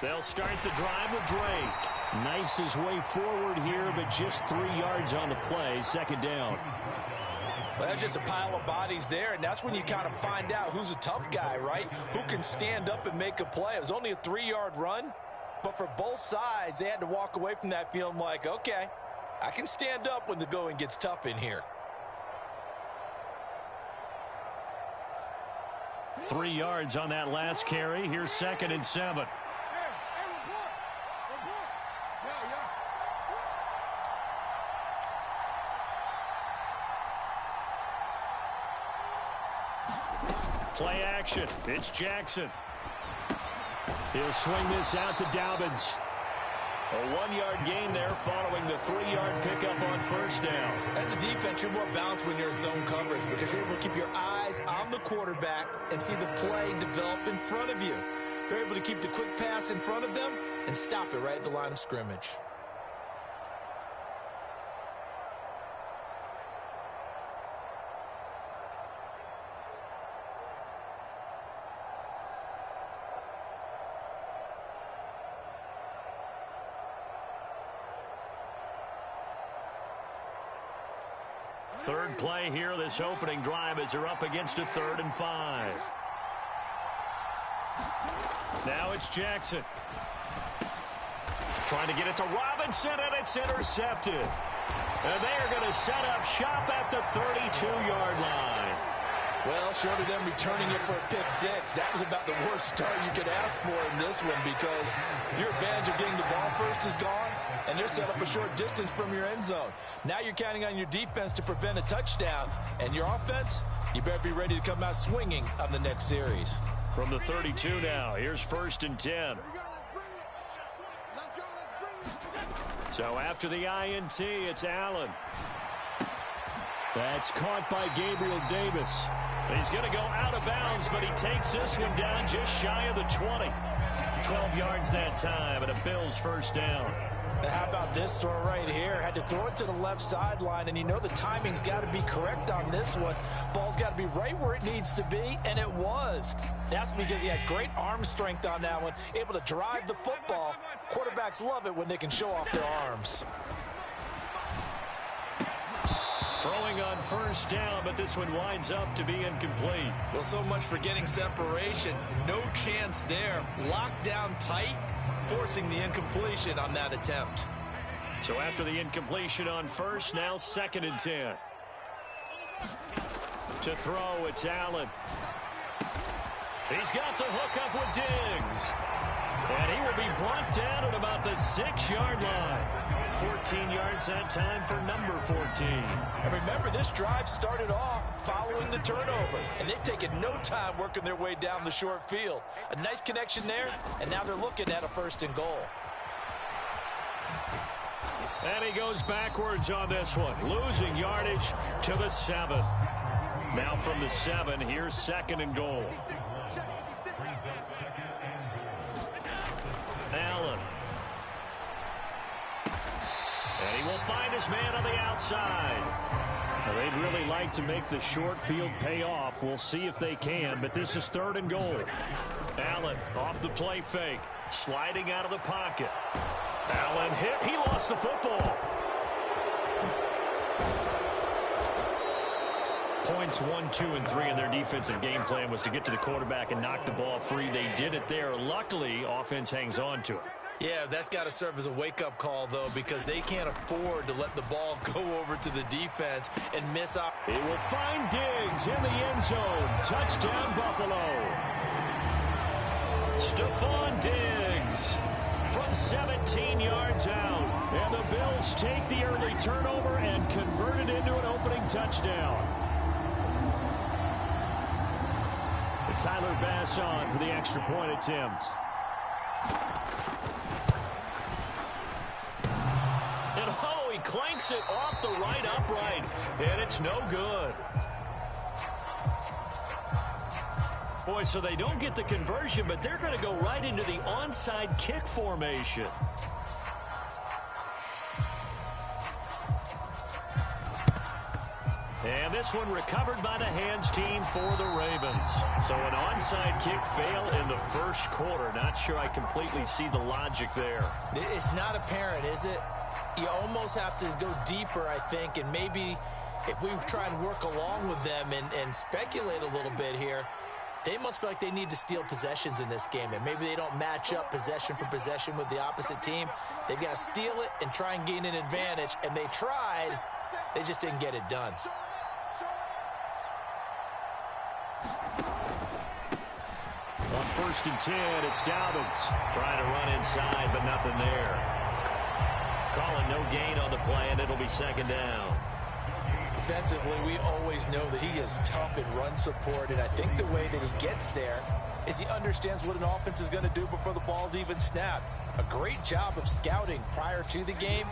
They'll start the drive with Drake. Knifes his way forward here, but just 3 yards on the play. Second down. Well, that's just a pile of bodies there, and that's when you kind of find out who's a tough guy, right? Who can stand up and make a play. It was only a 3-yard run, but for both sides, they had to walk away from that feeling like, okay, I can stand up when the going gets tough in here. 3 yards on that last carry. Here's 2nd and 7. Play action. It's Jackson. He'll swing this out to Dobbins. A 1-yard gain there following the 3-yard pickup on first down. As a defense, you're more balanced when you're in zone coverage because you're able to keep your eyes on the quarterback and see the play develop in front of you. You're able to keep the quick pass in front of them and stop it right at the line of scrimmage. Third play here, this opening drive as they're up against a 3rd and 5. Now it's Jackson. Trying to get it to Robinson, and it's intercepted. And they are going to set up shop at the 32-yard line. Well, short of them returning it for a pick 6, that was about the worst start you could ask for in this one because your advantage of getting the ball first is gone, and they're set up a short distance from your end zone. Now you're counting on your defense to prevent a touchdown, and your offense, you better be ready to come out swinging on the next series. From the 32 now, here's 1st and 10. So after the INT, it's Allen. That's caught by Gabriel Davis. He's going to go out of bounds, but he takes this one down just shy of the 20. 12 yards that time, and a Bills first down. Now how about this throw right here? Had to throw it to the left sideline, and you know the timing's got to be correct on this one. Ball's got to be right where it needs to be, and it was. That's because he had great arm strength on that one, able to drive the football. Quarterbacks love it when they can show off their arms. Throwing on first down, but this one winds up to be incomplete. Well, so much for getting separation. No chance there. Locked down tight, forcing the incompletion on that attempt. So after the incompletion on first, now 2nd and 10. To throw, it's Allen. He's got the hook up with Diggs. And he will be brought down at about the 6-yard line. 14 yards that time for number 14. And remember, this drive started off following the turnover, and they've taken no time working their way down the short field. A nice connection there, and now they're looking at a 1st and goal. And he goes backwards on this one, losing yardage to the 7. Now from the 7, here's 2nd and goal. Allen. And he will find his man on the outside. Now, they'd really like to make the short field pay off. We'll see if they can, but this is 3rd and goal. Allen off the play fake, sliding out of the pocket. Allen hit. He lost the football. Points 1, 2, and 3 in their defensive game plan was to get to the quarterback and knock the ball free. They did it there. Luckily, offense hangs on to it. Yeah, that's got to serve as a wake-up call, though, because they can't afford to let the ball go over to the defense and miss out. He will find Diggs in the end zone. Touchdown, Buffalo. Stephon Diggs from 17 yards out. And the Bills take the early turnover and convert it into an opening touchdown. Tyler Bass on for the extra point attempt. And oh, he clanks it off the right upright, and it's no good. Boy, so they don't get the conversion, but they're going to go right into the onside kick formation. And this one recovered by the hands team for the Ravens. So an onside kick fail in the first quarter. Not sure I completely see the logic there. It's not apparent, is it? You almost have to go deeper, I think, and maybe if we try and work along with them and speculate a little bit here, they must feel like they need to steal possessions in this game, and maybe they don't match up possession for possession with the opposite team. They've got to steal it and try and gain an advantage, and they tried. They just didn't get it done. On 1st and 10, it's Dobbins trying to run inside, but nothing there. Calling no gain on the play, and it'll be 2nd down. Defensively, we always know that he is tough in run support, and I think the way that he gets there is he understands what an offense is going to do before the ball's even snapped. A great job of scouting prior to the game,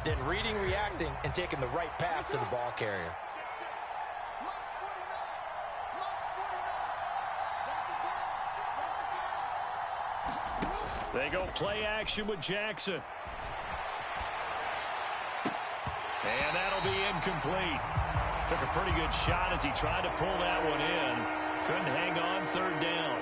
then reading, reacting, and taking the right path to the ball carrier. They go play action with Jackson. And that'll be incomplete. Took a pretty good shot as he tried to pull that one in. Couldn't hang on 3rd down.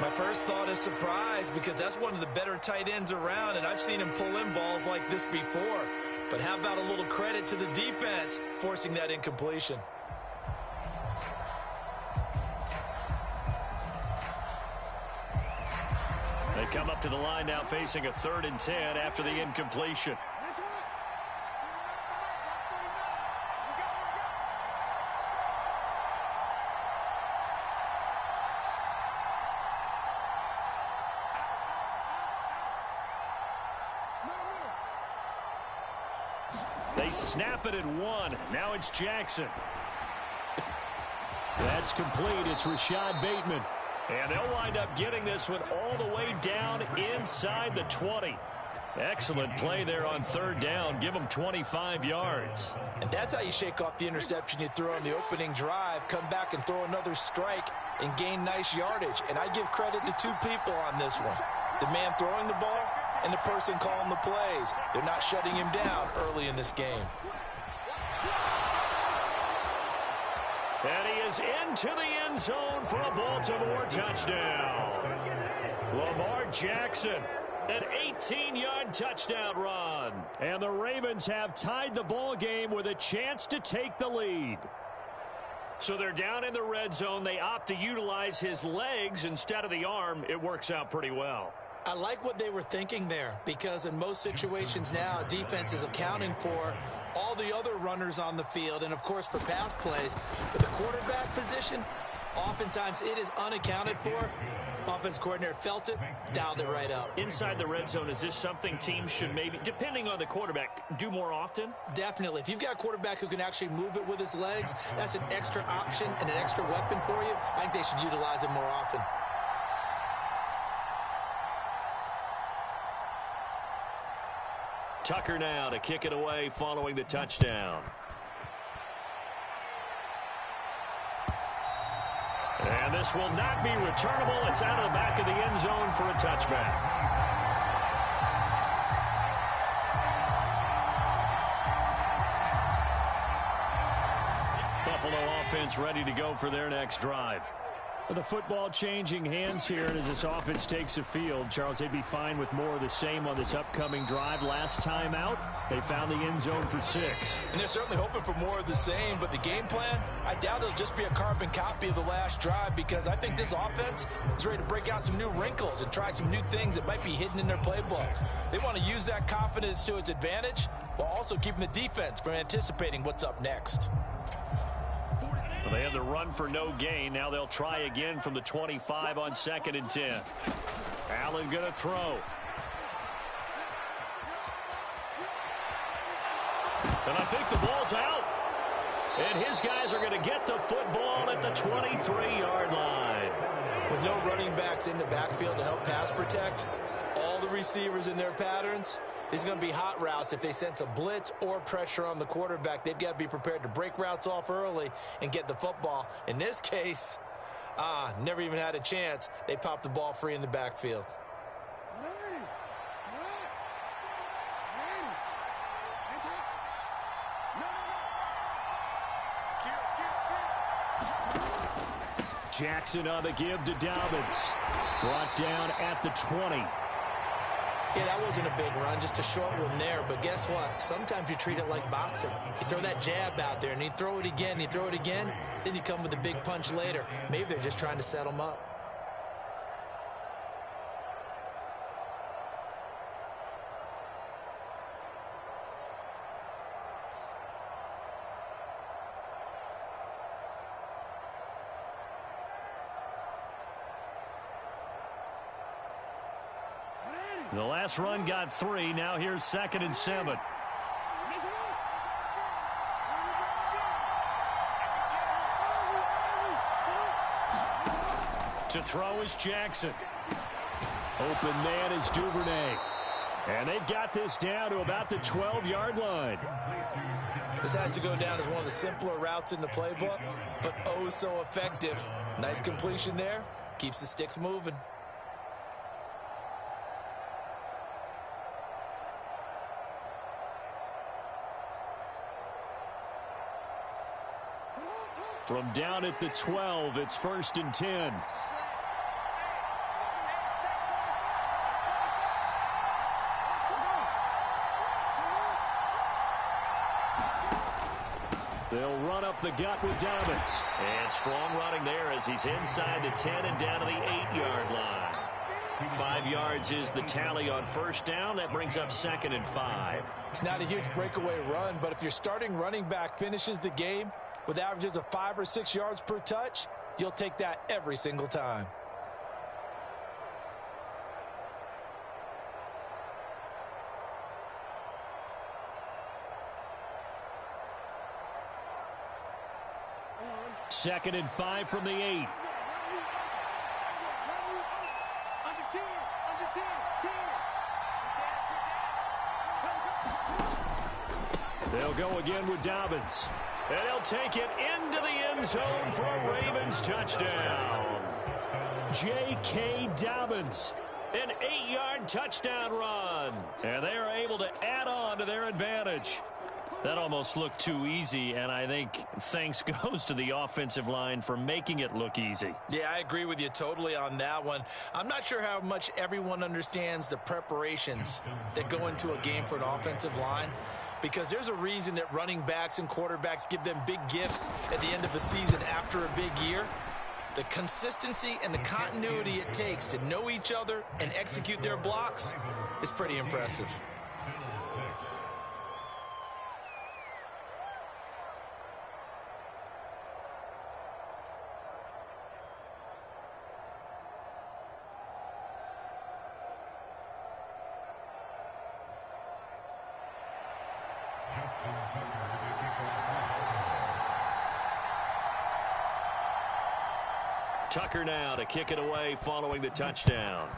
My first thought is surprise, because that's one of the better tight ends around, and I've seen him pull in balls like this before. But how about a little credit to the defense forcing that incompletion? They come up to the line now facing a 3rd and 10 after the incompletion. They snap it at 1. Now it's Jackson. That's complete. It's Rashad Bateman. And they'll wind up getting this one all the way down inside the 20. Excellent play there on 3rd down. Give them 25 yards. And that's how you shake off the interception you throw on the opening drive, come back and throw another strike and gain nice yardage. And I give credit to 2 people on this one. The man throwing the ball and the person calling the plays. They're not shutting him down early in this game. And he is into the end zone for a Baltimore touchdown. Lamar Jackson, an 18-yard touchdown run. And the Ravens have tied the ball game with a chance to take the lead. So they're down in the red zone. They opt to utilize his legs instead of the arm. It works out pretty well. I like what they were thinking there, because in most situations now, defense is accounting for all the other runners on the field and, of course, for pass plays. But the quarterback position, oftentimes it is unaccounted for. Offense coordinator felt it, dialed it right up. Inside the red zone, is this something teams should maybe, depending on the quarterback, do more often? Definitely. If you've got a quarterback who can actually move it with his legs, that's an extra option and an extra weapon for you. I think they should utilize it more often. Tucker now to kick it away following the touchdown. And this will not be returnable. It's out of the back of the end zone for a touchback. Buffalo offense ready to go for their next drive. With the football changing hands here as this offense takes the field, Charles, they'd be fine with more of the same on this upcoming drive. Last time out, they found the end zone for 6. And they're certainly hoping for more of the same, but the game plan, I doubt it'll just be a carbon copy of the last drive, because I think this offense is ready to break out some new wrinkles and try some new things that might be hidden in their playbook. They want to use that confidence to its advantage while also keeping the defense from anticipating what's up next. Well, they have the run for no gain. Now they'll try again from the 25 on 2nd and 10. Allen going to throw. And I think the ball's out. And his guys are going to get the football at the 23-yard line. With no running backs in the backfield to help pass protect, all the receivers in their patterns, these are going to be hot routes. If they sense a blitz or pressure on the quarterback, they've got to be prepared to break routes off early and get the football. In this case, never even had a chance. They popped the ball free in the backfield. Jackson on the give to Dobbins. Brought down at the 20. Yeah, that wasn't a big run, just a short one there. But guess what? Sometimes you treat it like boxing. You throw that jab out there, and you throw it again, and you throw it again. Then you come with a big punch later. Maybe they're just trying to set him up. The last run got 3. Now here's 2nd and 7. To throw is Jackson. Open man is Duvernay. And they've got this down to about the 12-yard line. This has to go down as one of the simpler routes in the playbook, but oh so effective. Nice completion there. Keeps the sticks moving. From down at the 12, it's 1st and 10. They'll run up the gut with Dobbins. And strong running there as he's inside the 10 and down to the 8-yard line. 5 yards is the tally on 1st down. That brings up 2nd and 5. It's not a huge breakaway run, but if your starting running back finishes the game with averages of 5 or 6 yards per touch, you'll take that every single time. Second and 5 from the 8. They'll go again with Dobbins. And he'll take it into the end zone for a Ravens touchdown. J.K. Dobbins, an 8-yard touchdown run. And they are able to add on to their advantage. That almost looked too easy, and I think thanks goes to the offensive line for making it look easy. Yeah, I agree with you totally on that one. I'm not sure how much everyone understands the preparations that go into a game for an offensive line, because there's a reason that running backs and quarterbacks give them big gifts at the end of the season after a big year. The consistency and the continuity it takes to know each other and execute their blocks is pretty impressive. Tucker now to kick it away following the touchdown.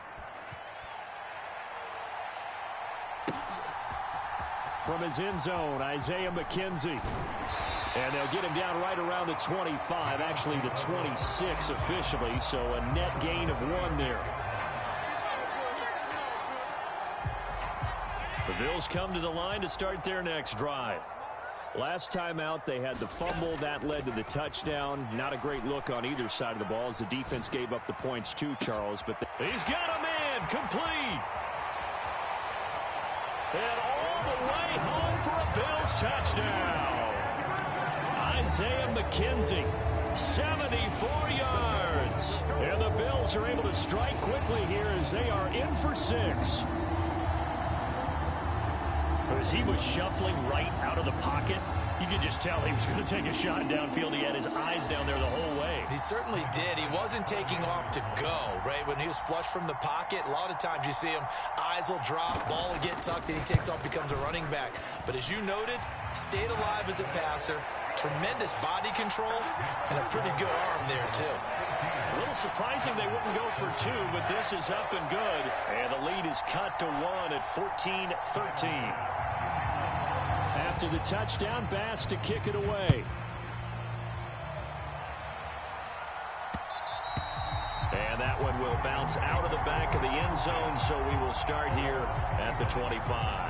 From his end zone, Isaiah McKenzie. And they'll get him down right around the 25, actually the 26 officially, so a net gain of 1 there. The Bills come to the line to start their next drive. Last time out, they had the fumble. That led to the touchdown. Not a great look on either side of the ball as the defense gave up the points too, Charles. But he's got a man complete. And all the way home for a Bills touchdown. Isaiah McKenzie, 74 yards. And the Bills are able to strike quickly here as they are in for 6. As he was shuffling right out of the pocket, you could just tell he was going to take a shot downfield. He had his eyes down there the whole way. He certainly did. He wasn't taking off to go, right? When he was flush from the pocket, a lot of times you see him, eyes will drop, ball will get tucked, and he takes off, becomes a running back. But as you noted, stayed alive as a passer, tremendous body control, and a pretty good arm there, too. A little surprising they wouldn't go for 2, but this is up and good. And the lead is cut to 1 at 14-13. After the touchdown, Bass to kick it away. And that one will bounce out of the back of the end zone, so we will start here at the 25.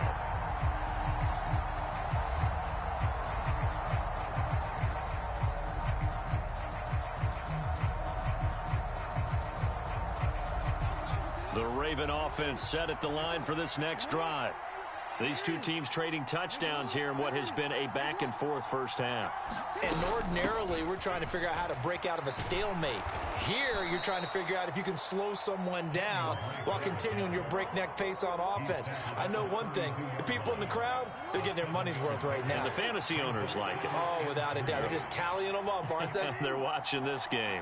Raven offense set at the line for this next drive. These two teams trading touchdowns here in what has been a back-and-forth first half. And ordinarily, we're trying to figure out how to break out of a stalemate. Here, you're trying to figure out if you can slow someone down while continuing your breakneck pace on offense. I know one thing. The people in the crowd, they're getting their money's worth right now. And the fantasy owners like it. Oh, without a doubt. They're just tallying them up, aren't they? They're watching this game.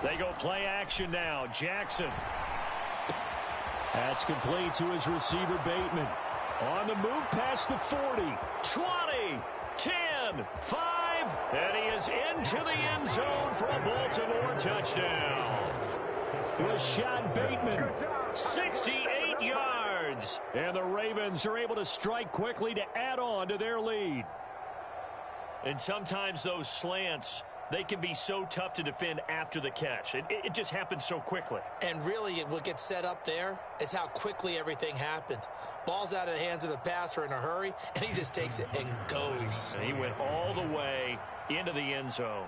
They go play action now. Jackson. That's complete to his receiver, Bateman. On the move past the 40. 20, 10, 5, and he is into the end zone for a Baltimore touchdown. Rashad Bateman. 68 yards. And the Ravens are able to strike quickly to add on to their lead. And sometimes those slants, they can be so tough to defend after the catch. It just happens so quickly. And really, what gets set up there is how quickly everything happens. Ball's out of the hands of the passer in a hurry, and he just takes it and goes. And he went all the way into the end zone.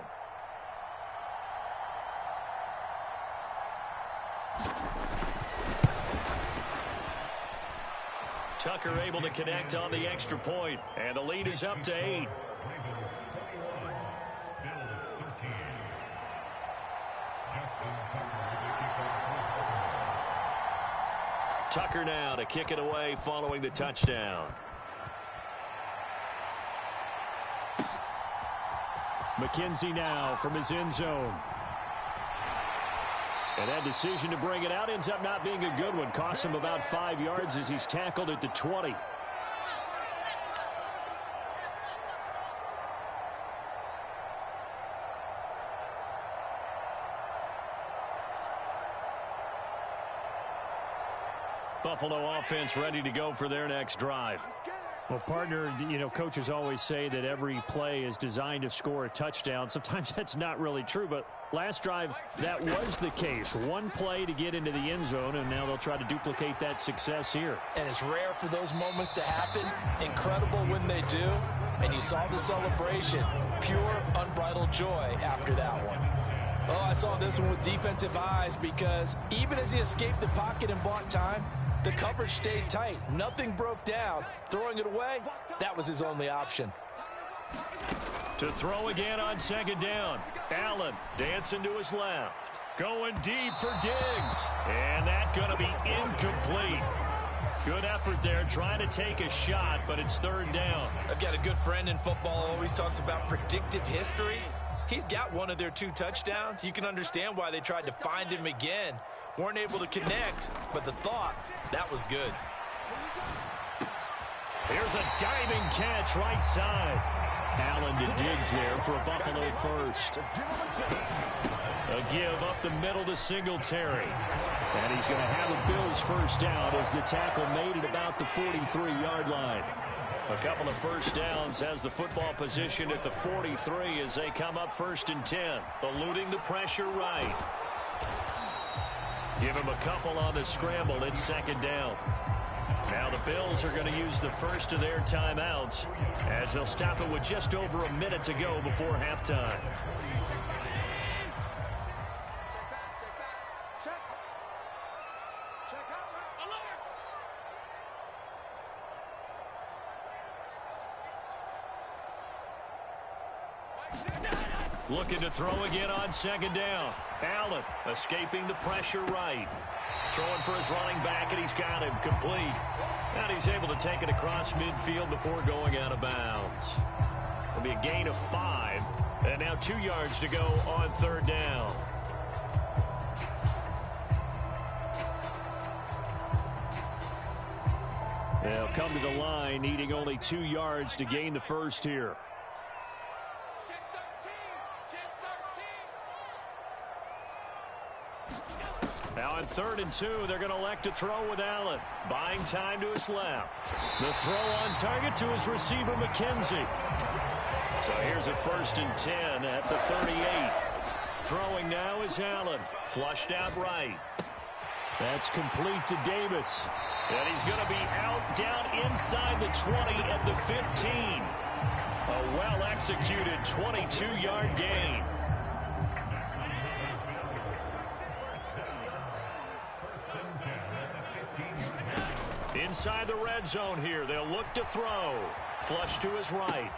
Tucker able to connect on the extra point, and the lead is up to 8. Tucker now to kick it away following the touchdown. McKenzie now from his end zone. And that decision to bring it out ends up not being a good one. Costs him about 5 yards as he's tackled at the 20. Buffalo offense ready to go for their next drive. Well, partner, coaches always say that every play is designed to score a touchdown. Sometimes that's not really true, but last drive, that was the case. One play to get into the end zone, and now they'll try to duplicate that success here. And it's rare for those moments to happen. Incredible when they do. And you saw the celebration. Pure, unbridled joy after that one. Oh, I saw this one with defensive eyes because even as he escaped the pocket and bought time, the coverage stayed tight. Nothing broke down. Throwing it away, that was his only option. To throw again on second down. Allen dancing to his left. Going deep for Diggs. And that's going to be incomplete. Good effort there trying to take a shot, but it's third down. I've got a good friend in football who always talks about predictive history. He's got one of their 2 touchdowns. You can understand why they tried to find him again. Weren't able to connect, but the thought, that was good. Here's a diving catch right side. Allen to Diggs there for a Buffalo first. A give up the middle to Singletary. And he's going to have a Bills first down as the tackle made at about the 43-yard line. A couple of first downs has the football position at the 43 as they come up 1st and 10. Eluding the pressure right. Give him a couple on the scramble. It's 2nd down. Now the Bills are going to use the first of their timeouts as they'll stop it with just over a minute to go before halftime. Looking to throw again on 2nd down. Allen escaping the pressure right. Throwing for his running back, and he's got him complete. And he's able to take it across midfield before going out of bounds. It'll be a gain of 5. And now 2 yards to go on 3rd down. They'll come to the line, needing only 2 yards to gain the first here. Now on 3rd and 2, they're going to elect to throw with Allen. Buying time to his left. The throw on target to his receiver, McKenzie. So here's a 1st and 10 at the 38. Throwing now is Allen. Flushed out right. That's complete to Davis. And he's going to be out down inside the 20 at the 15. A well-executed 22-yard gain. Inside the red zone here. They'll look to throw. Flush to his right.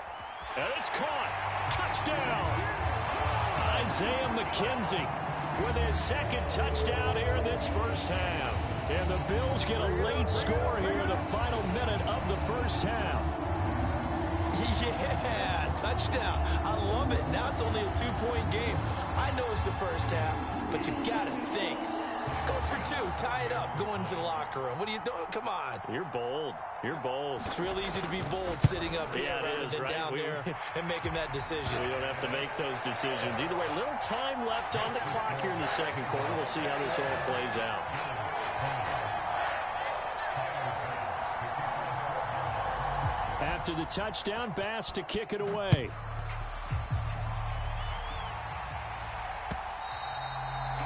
And it's caught. Touchdown. Isaiah McKenzie with his second touchdown here in this first half. And the Bills get a late score here in the final minute of the first half. Yeah, touchdown. I love it. Now it's only a 2-point game. I know it's the first half, but you got to think. Go for 2. Tie it up. Go into the locker room. What are you doing? Come on. You're bold. You're bold. It's real easy to be bold sitting up here rather than right? down there and making that decision. We don't have to make those decisions. Either way, little time left on the clock here in the second quarter. We'll see how this all plays out. After the touchdown, Bass to kick it away.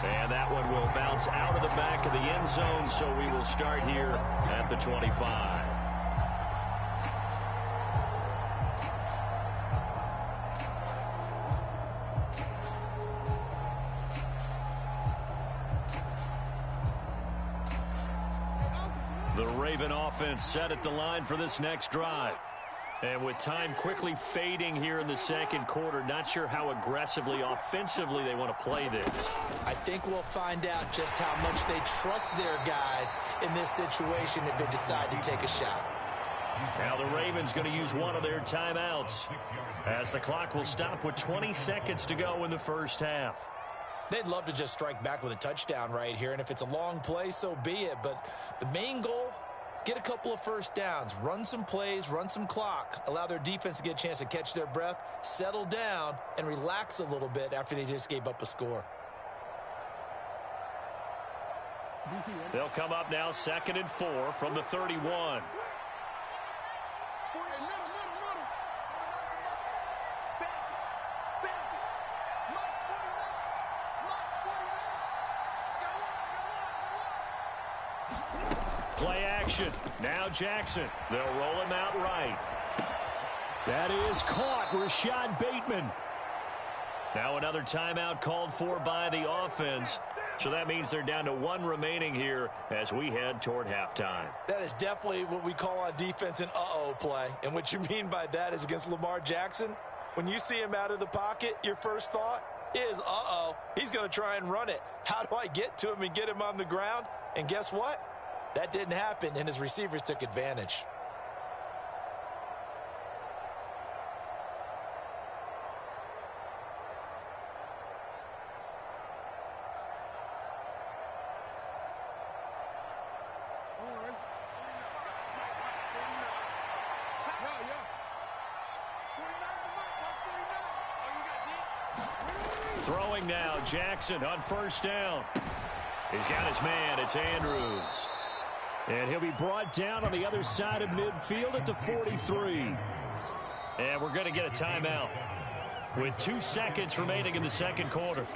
And that one will bounce out of the back of the end zone, so we will start here at the 25. The Raven offense set at the line for this next drive. And with time quickly fading here in the second quarter, not sure how aggressively, offensively they want to play this. I think we'll find out just how much they trust their guys in this situation if they decide to take a shot. Now the Ravens going to use one of their timeouts as the clock will stop with 20 seconds to go in the first half. They'd love to just strike back with a touchdown right here, and if it's a long play, so be it. But the main goal, get a couple of first downs, run some plays, run some clock, allow their defense to get a chance to catch their breath, settle down, and relax a little bit after they just gave up a score. They'll come up now 2nd and 4 from the 31. Play action. Now Jackson. They'll roll him out right. That is caught. Rashad Bateman. Now another timeout called for by the offense. So that means they're down to 1 remaining here as we head toward halftime. That is definitely what we call on defense an uh-oh play. And what you mean by that is against Lamar Jackson, when you see him out of the pocket, your first thought is, uh-oh, he's going to try and run it. How do I get to him and get him on the ground? And guess what? That didn't happen, and his receivers took advantage. Throwing now, Jackson on first down. He's got his man. It's Andrews. And he'll be brought down on the other side of midfield at the 43. And we're going to get a timeout with 2 seconds remaining in the second quarter.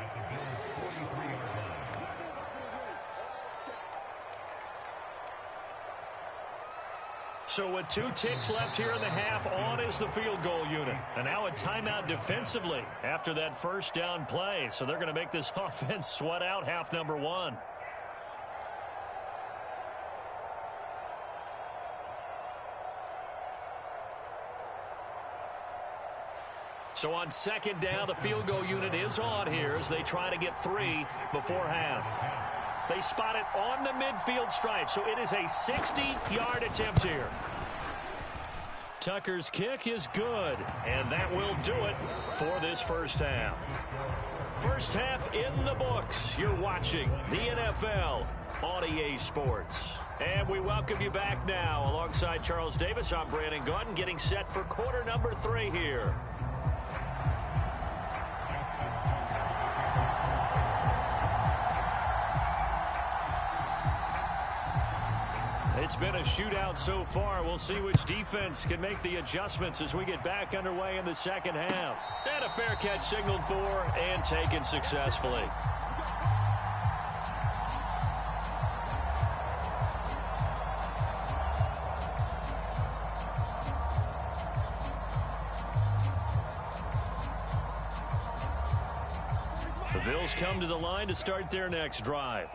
So with 2 ticks left here in the half, on is the field goal unit. And now a timeout defensively after that first down play. So they're going to make this offense sweat out half number 1. So on second down, the field goal unit is on here as they try to get 3 before half. They spot it on the midfield stripe, so it is a 60-yard attempt here. Tucker's kick is good, and that will do it for this first half. First half in the books. You're watching the NFL on EA Sports. And we welcome you back now. Alongside Charles Davis, I'm Brandon Gautin, getting set for quarter number 3 here. It's been a shootout so far. We'll see which defense can make the adjustments as we get back underway in the second half. And a fair catch signaled for and taken successfully. The Bills come to the line to start their next drive.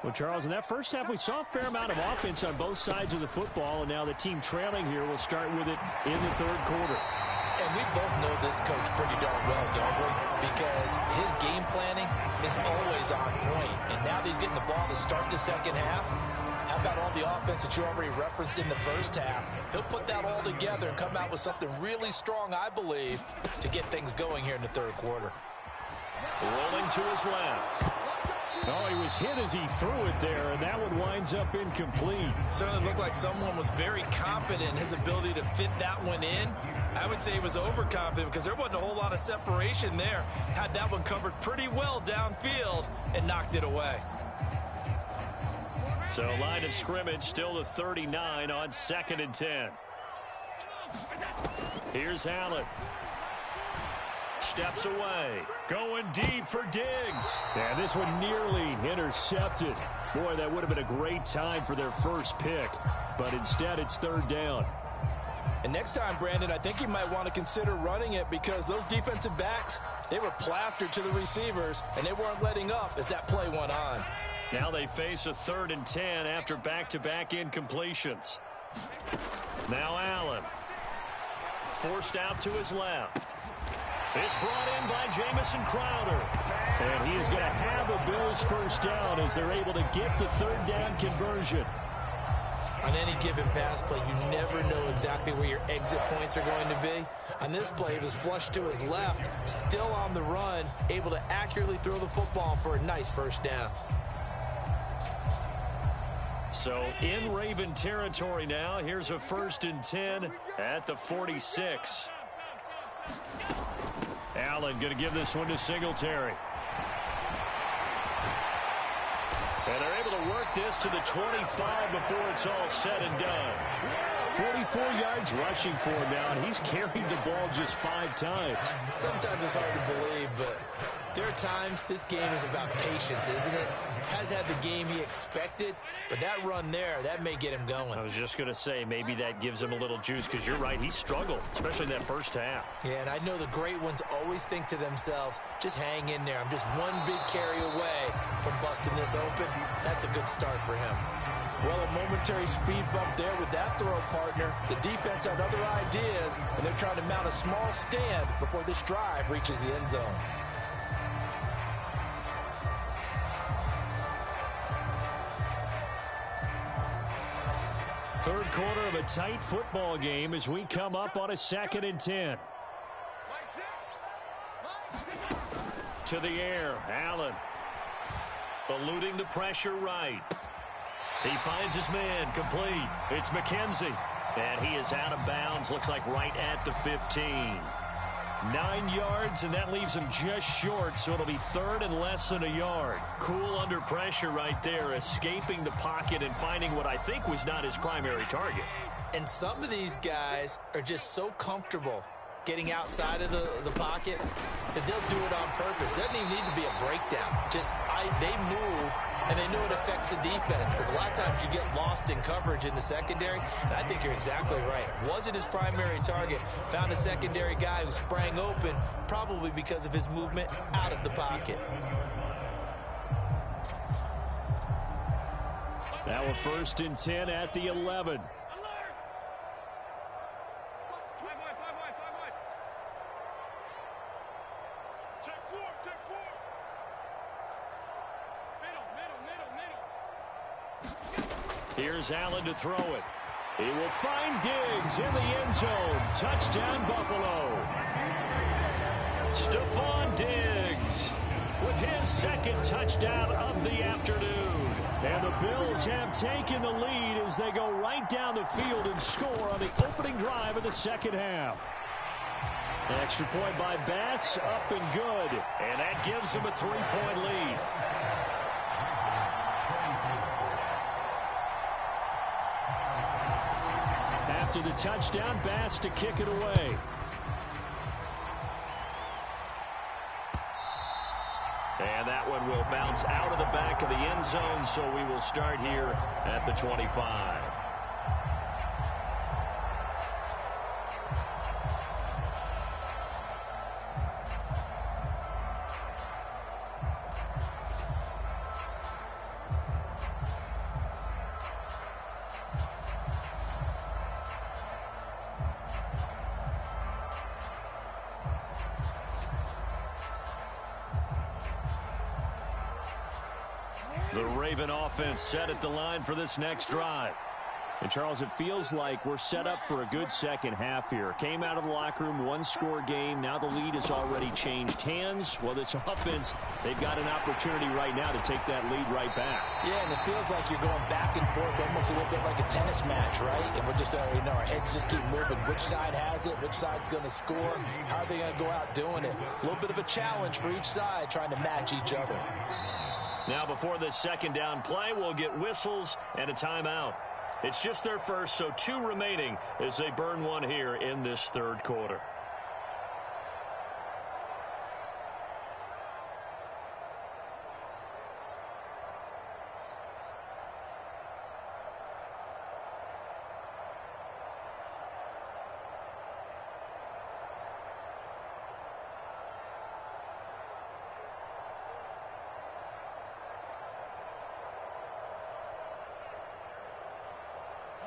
Well, Charles, in that first half, we saw a fair amount of offense on both sides of the football, and now the team trailing here will start with it in the third quarter. And we both know this coach pretty darn well, don't we? Because his game planning is always on point. And now that he's getting the ball to start the second half, how about all the offense that you already referenced in the first half? He'll put that all together and come out with something really strong, I believe, to get things going here in the third quarter. Rolling to his left. Oh, he was hit as he threw it there, and that one winds up incomplete. Certainly looked like someone was very confident in his ability to fit that one in. I would say he was overconfident because there wasn't a whole lot of separation there. Had that one covered pretty well downfield and knocked it away. So line of scrimmage still the 39 on 2nd and 10. Here's Allen. Steps away. Going deep for Diggs. Yeah, this one nearly intercepted. Boy, that would have been a great time for their first pick. But instead, it's third down. And next time, Brandon, I think you might want to consider running it because those defensive backs, they were plastered to the receivers, and they weren't letting up as that play went on. Now they face a 3rd and 10 after back-to-back incompletions. Now Allen. Forced out to his left. It's brought in by Jamison Crowder. And he is going to have a Bills first down as they're able to get the third down conversion. On any given pass play, you never know exactly where your exit points are going to be. On this play, it was flushed to his left, still on the run, able to accurately throw the football for a nice first down. So in Raven territory now, here's a 1st and 10 at the 46. Allen going to give this one to Singletary. And they're able to work this to the 25 before it's all said and done. 44 yards rushing for him now, and he's carried the ball just 5 times. Sometimes it's hard to believe, but there are times this game is about patience, isn't it? Has had the game he expected, but that run there, that may get him going. I was just going to say, maybe that gives him a little juice, because you're right, he struggled, especially in that first half. Yeah, and I know the great ones always think to themselves, just hang in there. I'm just one big carry away from busting this open. That's a good start for him. Well, a momentary speed bump there with that throw partner. The defense had other ideas, and they're trying to mount a small stand before this drive reaches the end zone. Third quarter of a tight football game as we come up on a 2nd and 10. To the air, Allen. Eluding the pressure right. He finds his man, complete. It's McKenzie. And he is out of bounds, looks like right at the 15. 9 yards, and that leaves him just short, so it'll be 3rd and less than a yard. Cool under pressure right there, escaping the pocket and finding what I think was not his primary target. And some of these guys are just so comfortable getting outside of the pocket that they'll do it on purpose. It doesn't even need to be a breakdown. Just they move, and they know it affects the defense because a lot of times you get lost in coverage in the secondary, and I think you're exactly right. Wasn't his primary target. Found a secondary guy who sprang open, probably because of his movement out of the pocket. Now a 1st and 10 at the 11. Here's Allen to throw it. He will find Diggs in the end zone. Touchdown, Buffalo. Stephon Diggs with his 2nd touchdown of the afternoon. And the Bills have taken the lead as they go right down the field and score on the opening drive of the second half. Extra point by Bass, up and good. And that gives them a 3-point lead. After the touchdown, Bass to kick it away. And that one will bounce out of the back of the end zone, so we will start here at the 25. The Raven offense set at the line for this next drive. And, Charles, it feels like we're set up for a good second half here. Came out of the locker room, one-score game. Now the lead has already changed hands. Well, this offense, they've got an opportunity right now to take that lead right back. Yeah, and it feels like you're going back and forth almost a little bit like a tennis match, right? And we're just, our heads just keep moving. Which side has it? Which side's going to score? How are they going to go out doing it? A little bit of a challenge for each side trying to match each other. Now, before this second down play, we'll get whistles and a timeout. It's just their first, so 2 remaining as they burn one here in this third quarter.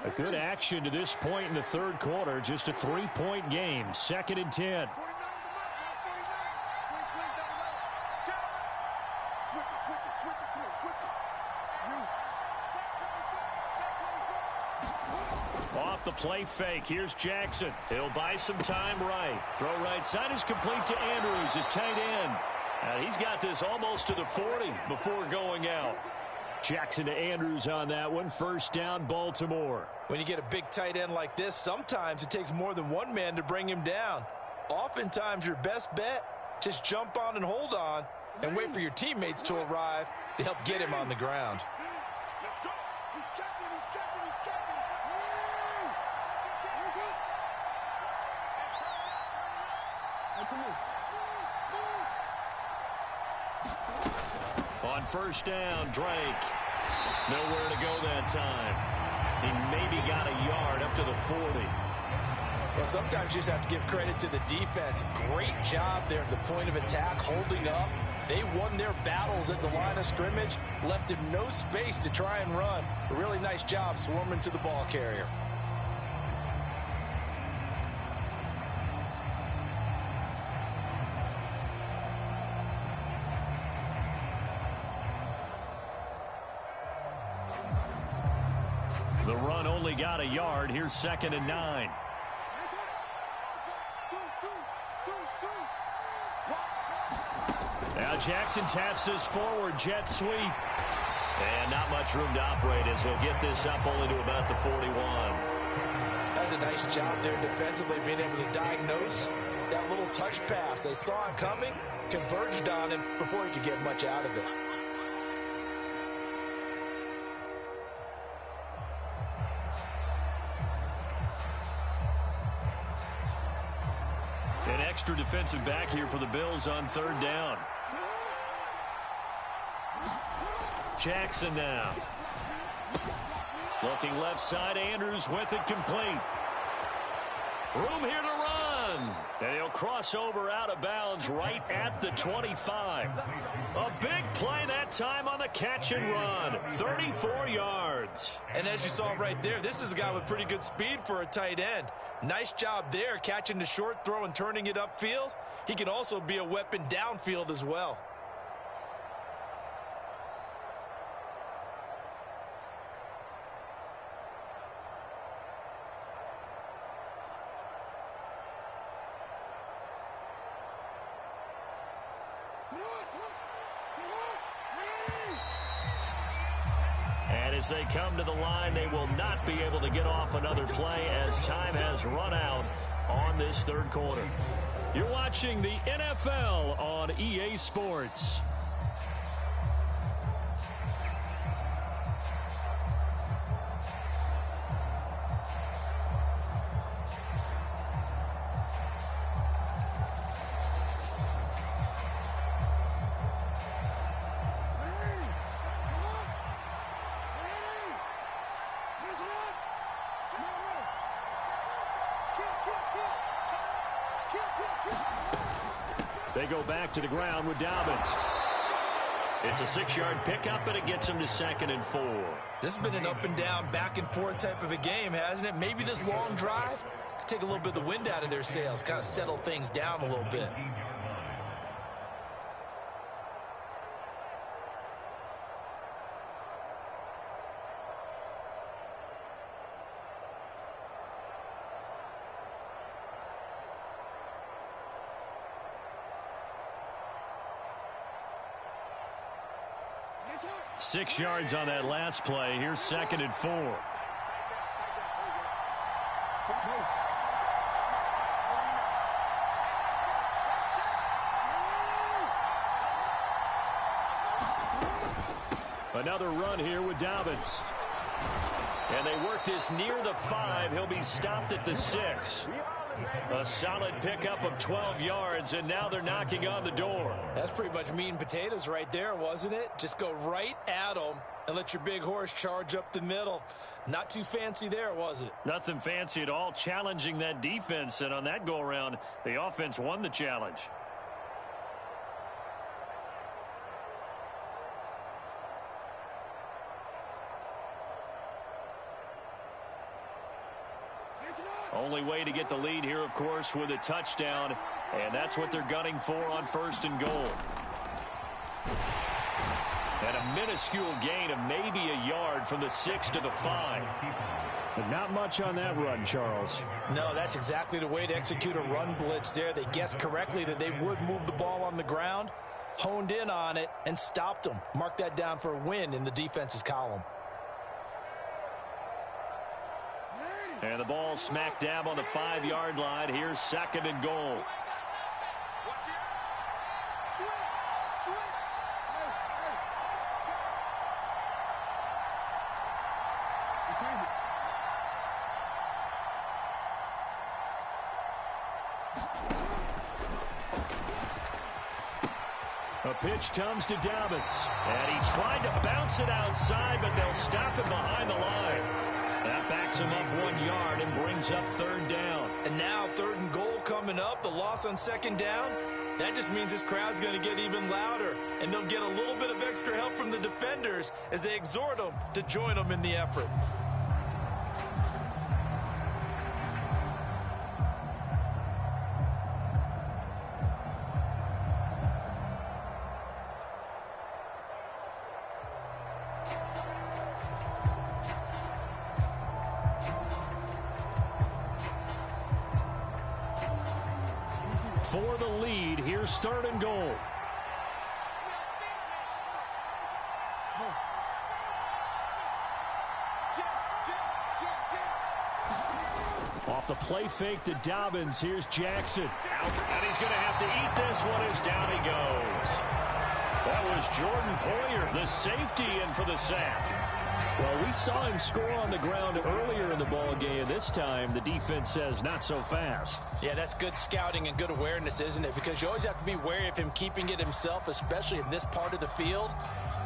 A good action to this point in the third quarter. Just a 3-point game. 2nd and 10. Off the play fake. Here's Jackson. He'll buy some time right. Throw right side is complete to Andrews, his tight end. He's got this almost to the 40 before going out. Jackson to Andrews on that one. First down, Baltimore. When you get a big tight end like this, sometimes it takes more than one man to bring him down. Oftentimes, your best bet, just jump on and hold on and wait for your teammates to arrive to help get him on the ground. Let's go. He's checking, he's checking, he's checking. On first down, Drake. Nowhere to go that time. He maybe got a yard up to the 40. Well, sometimes you just have to give credit to the defense. Great job there at the point of attack, holding up. They won their battles at the line of scrimmage, left him no space to try and run. A really nice job swarming to the ball carrier. The run only got a yard. Here's 2nd and 9. Now Jackson taps this forward jet sweep. And not much room to operate as he'll get this up only to about the 41. That's a nice job there defensively, being able to diagnose that little touch pass. They saw it coming, converged on him before he could get much out of it. An extra defensive back here for the Bills on 3rd down. Jackson now. Looking left side, Andrews with it complete. Room here to run. And he'll cross over out of bounds right at the 25. A big play that time on the catch and run. 34 yards. And as you saw right there, this is a guy with pretty good speed for a tight end. Nice job there, catching the short throw and turning it upfield. He can also be a weapon downfield as well. And as they come to the line, they will not be able to get off another play as time has run out on this third quarter. You're watching the NFL on EA Sports. They go back to the ground with Dobbins. It's a 6-yard pickup, and it gets him to 2nd and 4. This has been an up and down, back and forth type of a game, hasn't it? Maybe this long drive could take a little bit of the wind out of their sails, kind of settle things down a little bit. 6 yards on that last play. Here's 2nd and 4. Another run here with Dobbins. And they work this near the 5. He'll be stopped at the 6. A solid pickup of 12 yards, and now they're knocking on the door. That's pretty much meat and potatoes right there, wasn't it? Just go right at them and let your big horse charge up the middle. Not too fancy there, was it? Nothing fancy at all, challenging that defense, and on that go-around, the offense won the challenge. Only way to get the lead here, of course, with a touchdown, and that's what they're gunning for on 1st and goal. And a minuscule gain of maybe a yard from the 6 to the 5. But not much on that run, Charles. No, that's exactly the way to execute a run blitz there. They guessed correctly that they would move the ball on the ground, honed in on it, and stopped them. Mark that down for a win in the defense's column. And the ball smack dab on the 5-yard line. Here's 2nd and goal. A pitch comes to Dobbins. And he tried to bounce it outside, but they'll stop him behind the line. That backs him up 1 yard and brings up 3rd down. And now 3rd and goal coming up. The loss on 2nd down. That just means this crowd's going to get even louder. And they'll get a little bit of extra help from the defenders as they exhort them to join them in the effort. For the lead, here's 3rd and goal. Off the play fake to Dobbins. Here's Jackson. Out, and he's going to have to eat this one as down he goes. That was Jordan Poyer, the safety, in for the sack. Well, we saw him score on the ground earlier in the ball game. This time, the defense says not so fast. Yeah, that's good scouting and good awareness, isn't it? Because you always have to be wary of him keeping it himself, especially in this part of the field.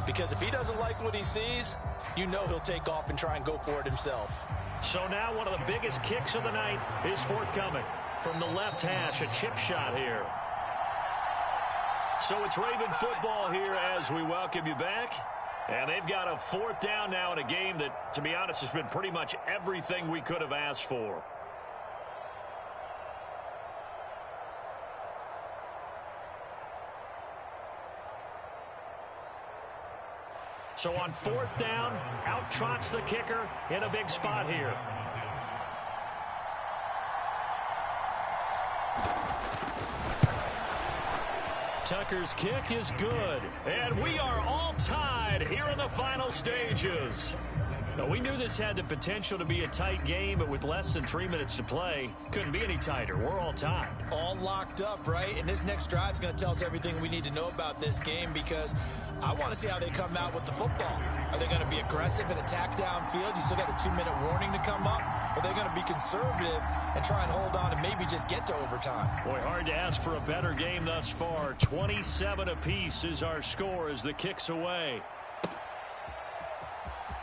Because if he doesn't like what he sees, you know he'll take off and try and go for it himself. So now one of the biggest kicks of the night is forthcoming. From the left hash, a chip shot here. So it's Raven football here as we welcome you back. And they've got a 4th down now in a game that, to be honest, has been pretty much everything we could have asked for. So on 4th down, out trots the kicker in a big spot here. Tucker's kick is good. And we are all tied here in the final stages. Now, we knew this had the potential to be a tight game, but with less than 3 minutes to play, couldn't be any tighter. We're all tied. All locked up, right? And this next drive is going to tell us everything we need to know about this game, because I want to see how they come out with the football. Are they going to be aggressive and attack downfield? You still got the 2-minute warning to come up. Are they going to be conservative and try and hold on and maybe just get to overtime? Boy, hard to ask for a better game thus far. 27 apiece is our score as the kick's away.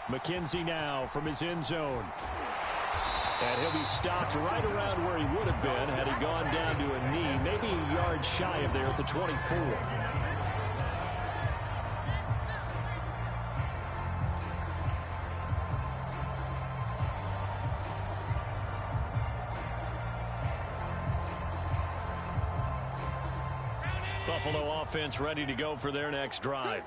McKenzie now from his end zone. And he'll be stopped right around where he would have been had he gone down to a knee, maybe a yard shy of there at the 24. Buffalo offense ready to go for their next drive.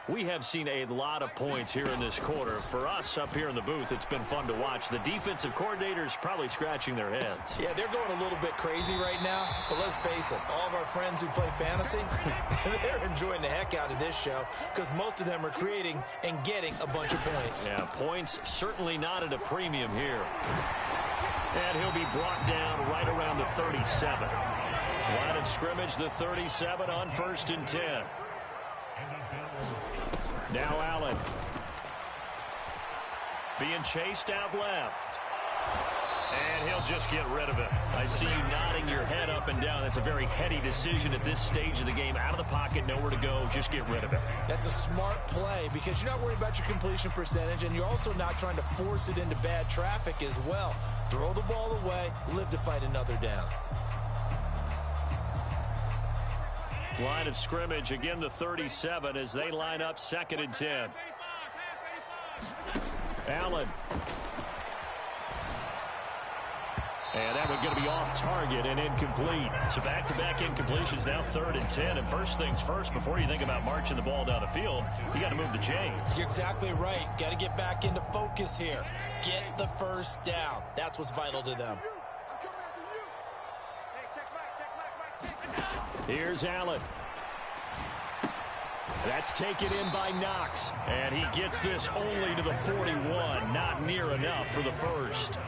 We have seen a lot of points here in this quarter. For us up here in the booth, it's been fun to watch. The defensive coordinators probably scratching their heads. Yeah, they're going a little bit crazy right now, but let's face it, all of our friends who play fantasy, they're enjoying the heck out of this show because most of them are creating and getting a bunch of points. Yeah, points certainly not at a premium here. And he'll be brought down right around the 37. Line of scrimmage, the 37 on 1st and 10. Now Allen. Being chased out left. And he'll just get rid of it. I see you nodding your head up and down. That's a very heady decision at this stage of the game. Out of the pocket, nowhere to go. Just get rid of it. That's a smart play because you're not worried about your completion percentage, and you're also not trying to force it into bad traffic as well. Throw the ball away, live to fight another down. Line of scrimmage, again the 37 as they line up 2nd and 10. Allen. And that one going to be off target and incomplete. So back-to-back incompletions, now 3rd and 10. And first things first, before you think about marching the ball down the field, you got to move the chains. You're exactly right. Got to get back into focus here. Get the first down. That's what's vital to them. Here's Allen. That's taken in by Knox. And he gets this only to the 41. Not near enough for the first.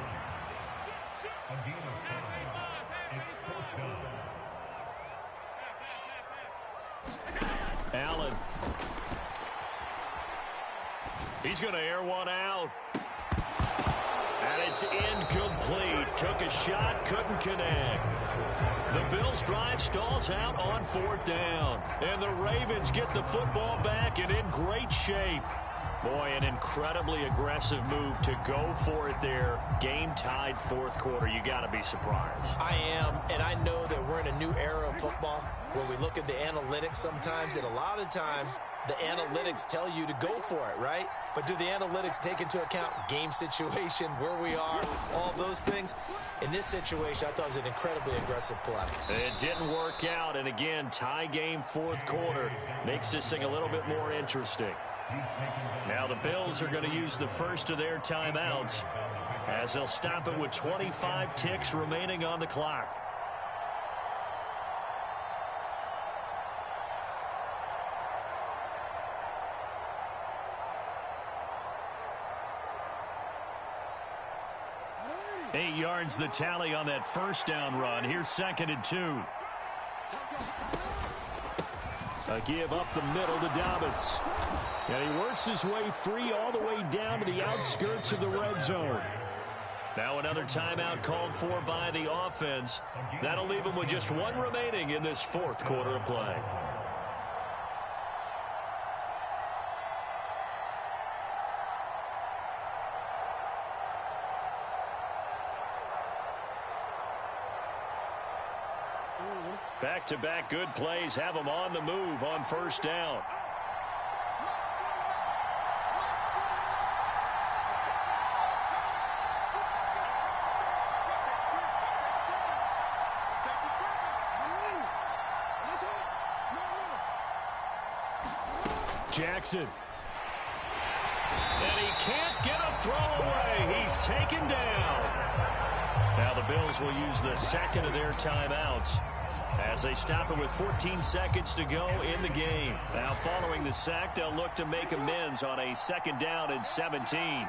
Allen. He's going to air one out. And it's incomplete. Took a shot, couldn't connect. The Bills' drive stalls out on 4th down. And the Ravens get the football back and in great shape. Boy, an incredibly aggressive move to go for it there. Game tied 4th quarter. You got to be surprised. I am, and I know that we're in a new era of football where we look at the analytics sometimes, and a lot of time the analytics tell you to go for it, right? But do the analytics take into account game situation, where we are, all those things? In this situation, I thought it was an incredibly aggressive play. It didn't work out, and again, tie game 4th quarter makes this thing a little bit more interesting. Now the Bills are going to use the first of their timeouts as they'll stop it with 25 ticks remaining on the clock. Eight yards the tally on that first down run. Here's 2nd and 2. A give up the middle to Dobbins. And he works his way free all the way down to the outskirts of the red zone. Now another timeout called for by the offense. That'll leave him with just one remaining in this 4th quarter of play. Back-to-back good plays have him on the move on 1st down. Jackson. And he can't get a throw away. He's taken down. Now the Bills will use the 2nd of their timeouts as they stop it with 14 seconds to go in the game. Now following the sack, they'll look to make amends on a 2nd down and 17.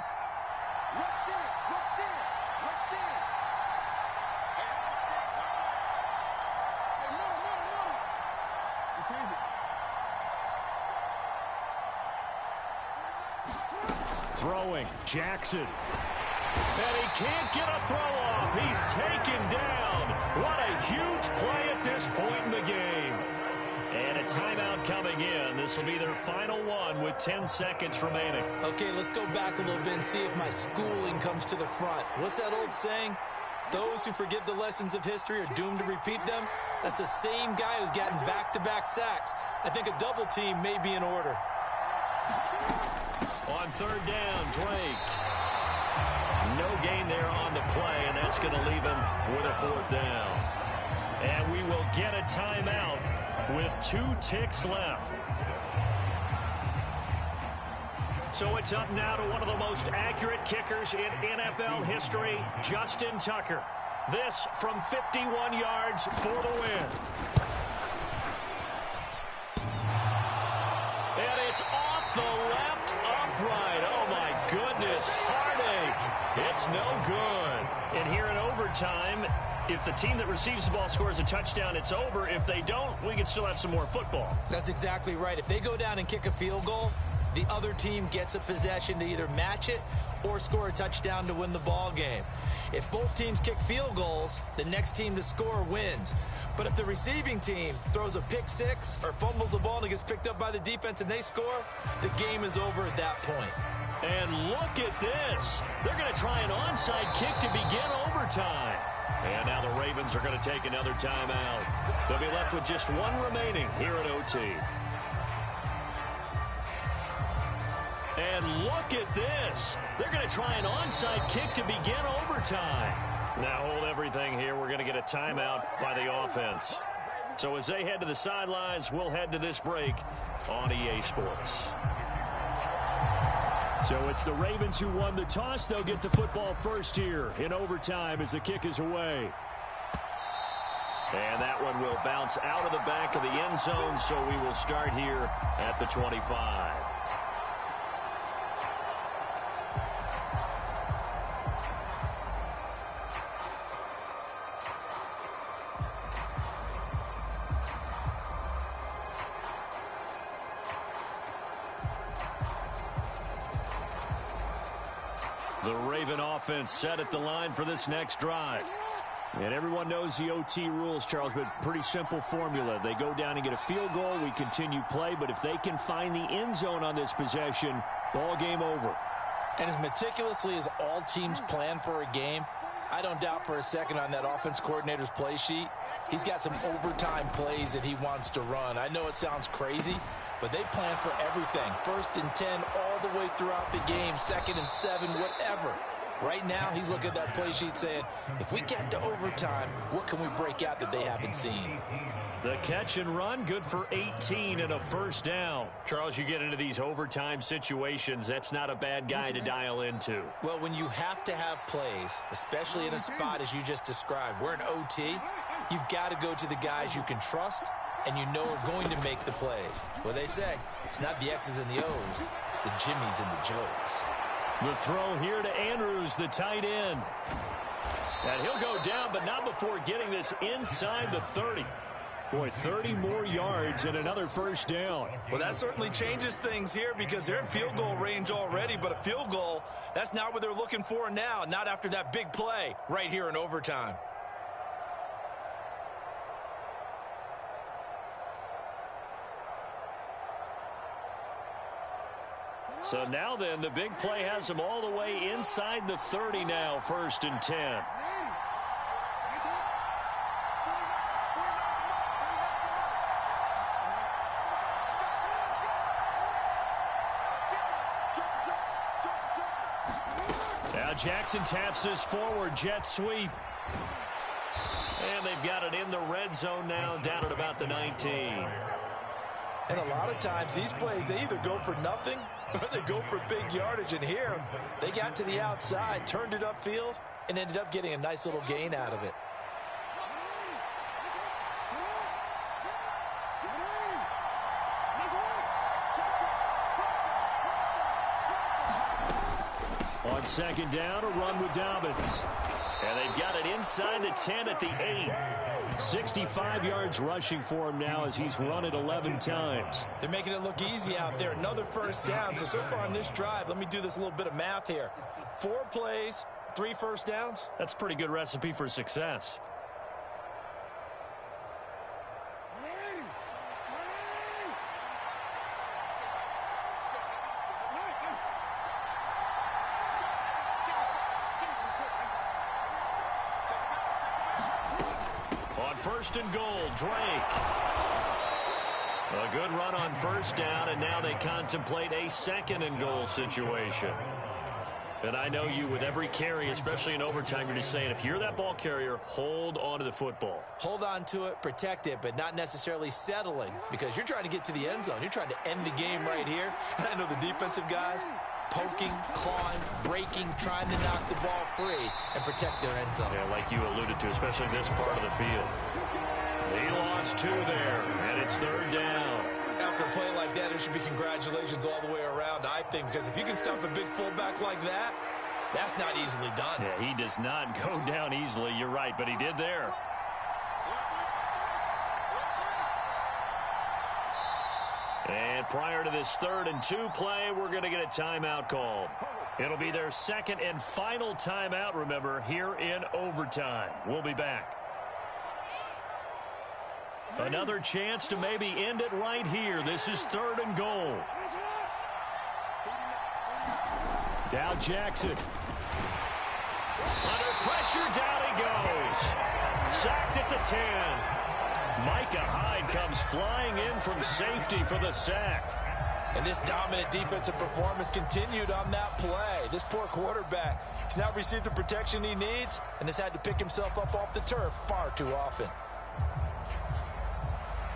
Throwing, Jackson. And he can't get a throw off. He's taken down. What a huge play at this point in the game. And a timeout coming in. This will be their final one with 10 seconds remaining. Okay, let's go back a little bit and see if my schooling comes to the front. What's that old saying? Those who forget the lessons of history are doomed to repeat them. That's the same guy who's gotten back-to-back sacks. I think a double team may be in order. On 3rd down, Drake. No gain there on the play, and that's going to leave him with a 4th down. And we will get a timeout with 2 ticks left. So it's up now to one of the most accurate kickers in NFL history, Justin Tucker. This from 51 yards for the win. And it's off the left upright. Oh, my goodness. Heartache. It's no good. And here in overtime, if the team that receives the ball scores a touchdown, it's over. If they don't, we can still have some more football. That's exactly right. If they go down and kick a field goal, the other team gets a possession to either match it or score a touchdown to win the ball game. If both teams kick field goals, the next team to score wins. But if the receiving team throws a pick six or fumbles the ball and it gets picked up by the defense and they score, the game is over at that point. And look at this. They're going to try an onside kick to begin overtime. And now the Ravens are going to take another timeout. They'll be left with just one remaining here at OT. And look at this. They're going to try an onside kick to begin overtime. Now hold everything here. We're going to get a timeout by the offense. So as they head to the sidelines, we'll head to this break on EA Sports. So it's the Ravens who won the toss. They'll get the football first here in overtime as the kick is away. And that one will bounce out of the back of the end zone, so we will start here at the 25. The Raven offense set at the line for this next drive. And everyone knows the OT rules, Charles, but pretty simple formula. They go down and get a field goal, we continue play, but if they can find the end zone on this possession, ball game over. And as meticulously as all teams plan for a game, I don't doubt for a second on that offense coordinator's play sheet, he's got some overtime plays that he wants to run. I know it sounds crazy, but they plan for everything. 1st and 10 all the way throughout the game, 2nd and 7, whatever. Right now, he's looking at that play sheet saying, if we get to overtime, what can we break out that they haven't seen? The catch and run, good for 18 and a first down. Charles, you get into these overtime situations, that's not a bad guy to dial into. Well, when you have to have plays, especially in a spot as you just described, we're in OT, you've got to go to the guys you can trust and you know are going to make the plays. Well, they say, it's not the X's and the O's, it's the Jimmies and the Joes. The throw here to Andrews, the tight end. And he'll go down, but not before getting this inside the 30. Boy, 30 more yards and another first down. Well, that certainly changes things here because they're in field goal range already, but a field goal, that's not what they're looking for now, not after that big play right here in overtime. So now then, the big play has them all the way inside the 30 now, 1st and 10. Now Jackson taps this forward, jet sweep. And they've got it in the red zone now, down at about the 19. And a lot of times these plays, they either go for nothing or they go for big yardage. And here, they got to the outside, turned it upfield, and ended up getting a nice little gain out of it. On 2nd down, a run with Dobbins. And they've got it inside the 10 at the 8. 65 yards rushing for him now as he's run it 11 times. They're making it look easy out there. Another first down. So far on this drive, let me do this little bit of math here. 4 plays, 3 first downs. That's a pretty good recipe for success. On 1st and goal, Drake. A good run on 1st down, and now they contemplate a 2nd and goal situation. And I know you, with every carry, especially in overtime, you're just saying, if you're that ball carrier, hold on to the football. Hold on to it, protect it, but not necessarily settling, because you're trying to get to the end zone. You're trying to end the game right here. And I know the defensive guys poking, clawing, breaking, trying to knock the ball free and protect their end zone. Yeah, like you alluded to, especially this part of the field. He lost 2 there, and it's 3rd down. After a play like that, there should be congratulations all the way around, I think, because if you can stop a big fullback like that, that's not easily done. Yeah, he does not go down easily. You're right, but he did there. And prior to this 3rd and 2 play, we're going to get a timeout called. It'll be their 2nd and final timeout, remember, here in overtime. We'll be back. Another chance to maybe end it right here. This is 3rd and goal. Now Jackson. Under pressure, down he goes. Sacked at the 10. Micah Hyde comes flying in from safety for the sack. And this dominant defensive performance continued on that play. This poor quarterback has now received the protection he needs and has had to pick himself up off the turf far too often.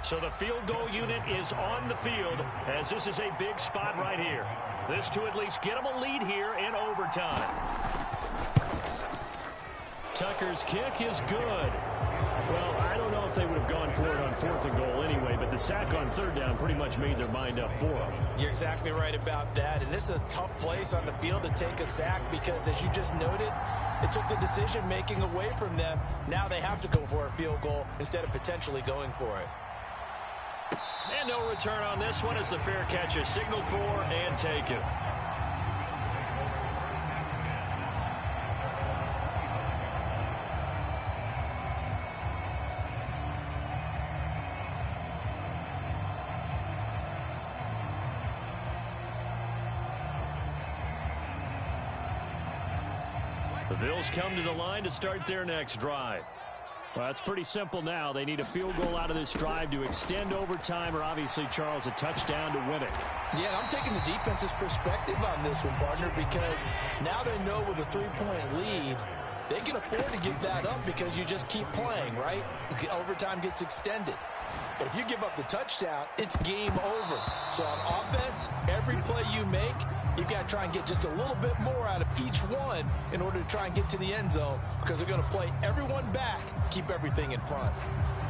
So the field goal unit is on the field, as this is a big spot right here. This to at least get them a lead here in overtime. Tucker's kick is good. Well, I don't know if they would have gone for it on 4th and goal anyway, but the sack on 3rd down pretty much made their mind up for them. You're exactly right about that, and this is a tough place on the field to take a sack because, as you just noted, it took the decision-making away from them. Now they have to go for a field goal instead of potentially going for it. And no return on this one as the fair catch is signaled for and taken. The Bills come to the line to start their next drive. Well, it's pretty simple now. They need a field goal out of this drive to extend overtime, or obviously, Charles, a touchdown to win it. Yeah, I'm taking the defense's perspective on this one, partner, because now they know with a 3-point lead, they can afford to give that up because you just keep playing, right? Overtime gets extended. But if you give up the touchdown, it's game over. So on offense, every play you make, you've got to try and get just a little bit more out of each one in order to try and get to the end zone, because they're going to play everyone back, keep everything in front.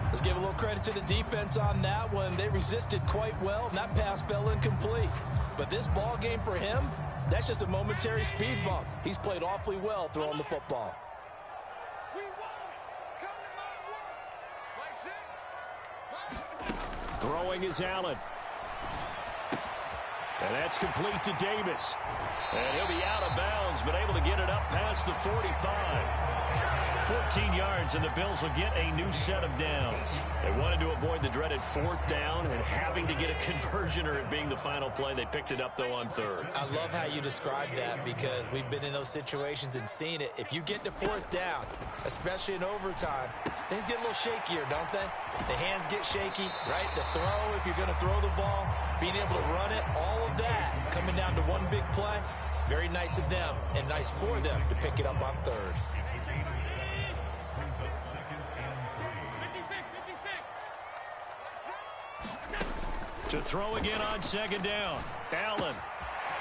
Let's give a little credit to the defense on that one. They resisted quite well, and that pass fell incomplete. But this ball game for him, that's just a momentary speed bump. He's played awfully well throwing the football. Throwing is Allen. And that's complete to Davis. And he'll be out of bounds, but able to get it up past the 45. 14 yards, and the Bills will get a new set of downs. They wanted to avoid the dreaded 4th down and having to get a conversion or it being the final play. They picked it up, though, on 3rd. I love how you described that because we've been in those situations and seen it. If you get to 4th down, especially in overtime, things get a little shakier, don't they? The hands get shaky, right? The throw, if you're going to throw the ball, being able to run it, all of that coming down to one big play. Very nice of them and nice for them to pick it up on 3rd. To throw again on 2nd down. Allen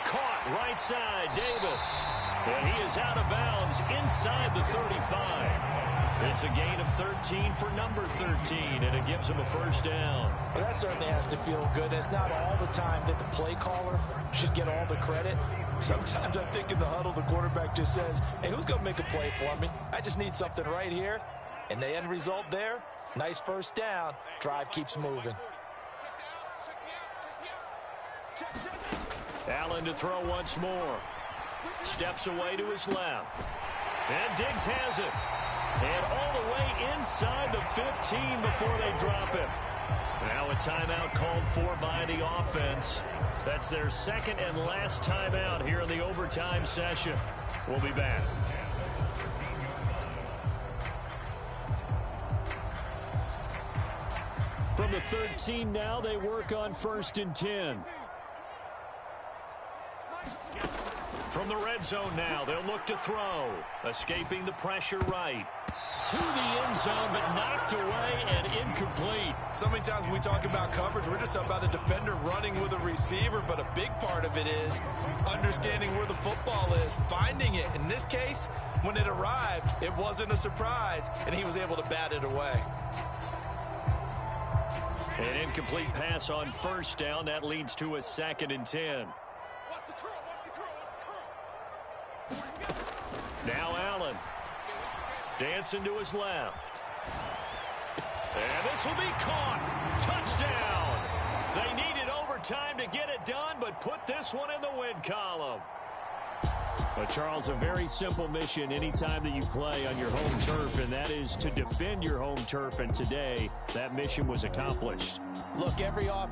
caught right side. Davis. And he is out of bounds inside the 35. It's a gain of 13 for number 13, and it gives him a 1st down. Well, that certainly has to feel good. It's not all the time that the play caller should get all the credit. Sometimes I think in the huddle, the quarterback just says, hey, who's going to make a play for me? I just need something right here. And the end result there, nice 1st down. Drive keeps moving. Allen to throw once more. Steps away to his left. And Diggs has it. And all the way inside the 15 before they drop it. Now a timeout called for by the offense. That's their 2nd and last timeout here in the overtime session. We'll be back. From the 13 now, they work on 1st and 10. From the red zone now, they'll look to throw. Escaping the pressure right. To the end zone, but knocked away and incomplete. So many times when we talk about coverage, we're just about a defender running with a receiver, but a big part of it is understanding where the football is, finding it. In this case, when it arrived, it wasn't a surprise, and he was able to bat it away. An incomplete pass on first down. That leads to a 2nd and 10. Now Allen. Dancing to his left. And this will be caught. Touchdown. They needed overtime to get it done, but put this one in the win column. But, Charles, a very simple mission anytime that you play on your home turf, and that is to defend your home turf. And today, that mission was accomplished. Look, every off.